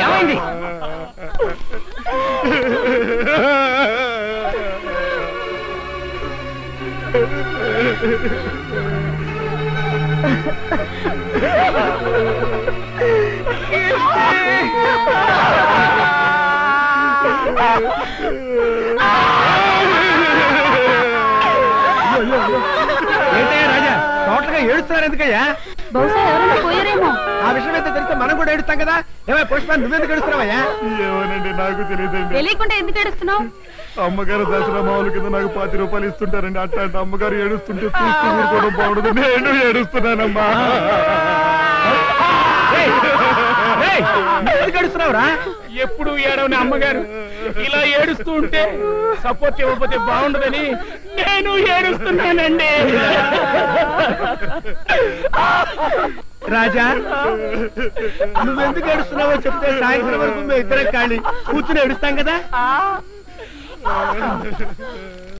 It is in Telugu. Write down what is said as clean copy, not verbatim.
ఏమైంది? రాజా టోటల్గా ఏడుస్తున్నారు ఎందుకయ్యా? బహుశా ఎవరైనా పోయారేమో. ఆ విషయం అయితే తెలిస్తే మనం కూడా ఏడుస్తాం కదా. ఏమై పుష్పాన్ని నువ్వెందుకు ఏడుస్తున్నావయ్యా? ఏమోనండి నాకు తెలియదండి. తెలియకుండా ఎందుకు ఏడుస్తున్నావు? అమ్మగారు దసరా మామూలు కింద నాకు 10 రూపాయలు ఇస్తుంటారండి. అట్లాంటి అమ్మగారు ఏడుస్తుంటే చూస్తూ ఊరుకోవడం బాగుండదు. నేను ఏడుస్తున్నానమ్మా. ఏడుస్తున్నావురా? ఎప్పుడు ఏడవని అమ్మగారు ఇలా ఏడుస్తూ ఉంటే సపోర్ట్ ఇవ్వకపోతే బాగుండదని నేను ఏడుస్తున్నానండి. రాజా నువ్వెందుకు ఏడుస్తున్నావో చెప్తే సాయంత్రం వరకు మేము ఇద్దరం ఖాళీ కూర్చుని ఏడుస్తాం కదా.